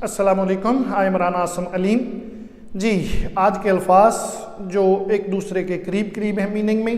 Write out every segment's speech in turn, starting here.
अस्सलामुअलैकुम, आई इमरान आसम अलीम जी। आज के अल्फाज जो एक दूसरे के करीब करीब हैं मीनिंग में,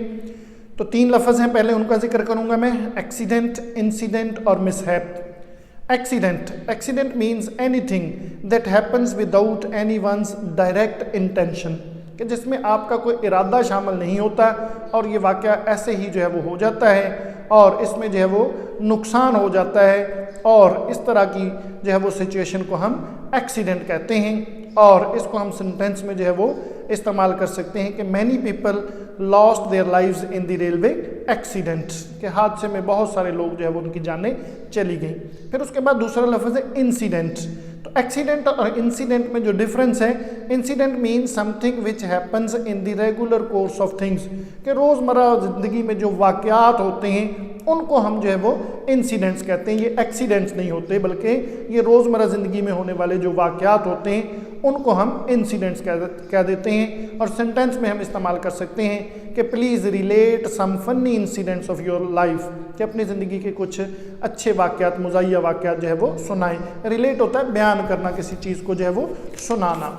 तो तीन लफ्ज़ हैं, पहले उनका जिक्र करूंगा मैं। एक्सीडेंट, इंसिडेंट और mishap. Accident means anything that happens without anyone's direct intention, कि जिसमें आपका कोई इरादा शामिल नहीं होता और ये वाक़या ऐसे ही जो है वो हो जाता है और इसमें जो है वो नुकसान हो जाता है, और इस तरह की जो है वो सिचुएशन को हम एक्सीडेंट कहते हैं। और इसको हम सेंटेंस में जो है वो इस्तेमाल कर सकते हैं कि many people lost their lives in the railway accident, के हादसे में बहुत सारे लोग जो है वो उनकी जानें चली गई। फिर उसके बाद दूसरा लफ्ज़ है इंसिडेंट। तो एक्सीडेंट और इंसिडेंट में जो डिफरेंस है, incident means something which happens in the regular course of things, कि रोज़मर्रा ज़िंदगी में जो वाक़यात होते हैं उनको हम जो है वो इंसिडेंट्स कहते हैं। ये एक्सीडेंट्स नहीं होते, बल्कि ये रोज़मर्रा ज़िंदगी में होने वाले जो वाक़यात होते हैं उनको हम इंसिडेंट्स कह देते हैं। और सेंटेंस में हम इस्तेमाल कर सकते हैं कि please relate some funny incidents of your life, कि अपनी ज़िंदगी के कुछ अच्छे वाक़यात, मुज़ाहिया वाक़यात जो है वो सुनाएं। रिलेट होता है बयान करना, किसी चीज़ को जो है वो सुनाना।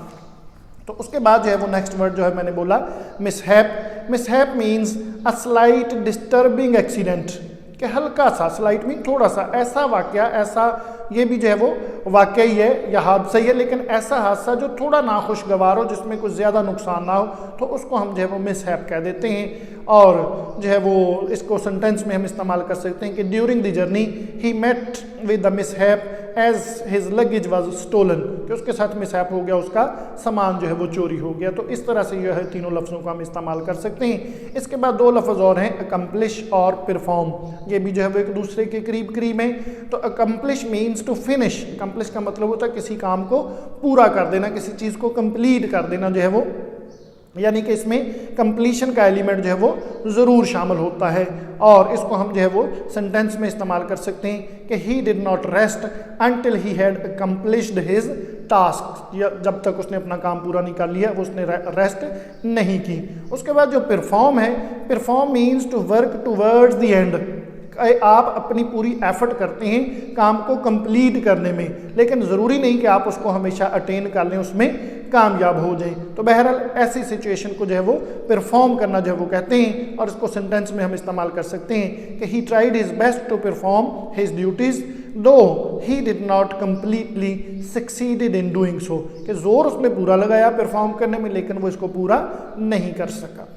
तो उसके बाद जो है वो नेक्स्ट वर्ड जो है मैंने बोला mishap. Mishap means a slight disturbing accident, कि हल्का सा, स्लाइट मीन थोड़ा सा, ऐसा वाक़या, ऐसा ये भी जो है वो वाक़या ही है या हादसा ही है, लेकिन ऐसा हादसा जो थोड़ा नाखुशगवार हो, जिसमें कुछ ज़्यादा नुकसान ना हो, तो उसको हम जो है वो मिसहैप कह देते हैं। और जो है वो इसको सेंटेंस में हम इस्तेमाल कर सकते हैं कि during the journey he met with the mishap as his luggage was stolen, कि उसके साथ मिसहैप हो गया, उसका सामान जो है वो चोरी हो गया। तो इस तरह से जो है तीनों लफ्ज़ों को हम इस्तेमाल कर सकते हैं। इसके बाद दो लफ्ज़ और हैं, अकम्प्लिश और परफॉर्म। ये भी जो है वो एक दूसरे के करीब करीब हैं। तो accomplish means to finish. Accomplish का मतलब होता है किसी काम को पूरा कर देना, किसी चीज़ को कंप्लीट कर देना जो है वो, यानी कि इसमें कंप्लीशन का एलिमेंट जो है वो ज़रूर शामिल होता है। और इसको हम जो है वो सेंटेंस में इस्तेमाल कर सकते हैं कि ही did not rest until he had accomplished his task, या जब तक उसने अपना काम पूरा नहीं कर लिया वो उसने रेस्ट नहीं की। उसके बाद जो परफॉर्म है, perform means to work towards the end, आप अपनी पूरी एफर्ट करते हैं काम को कंप्लीट करने में, लेकिन ज़रूरी नहीं कि आप उसको हमेशा अटेन कर लें, उसमें कामयाब हो जाएं। तो बहरहाल ऐसी सिचुएशन को जो है वो परफॉर्म करना जो है वो कहते हैं। और इसको सेंटेंस में हम इस्तेमाल कर सकते हैं कि he tried his best to perform his duties though he did not completely succeeded in doing so, कि ज़ोर उसने पूरा लगाया परफॉर्म करने में, लेकिन वो इसको पूरा नहीं कर सका।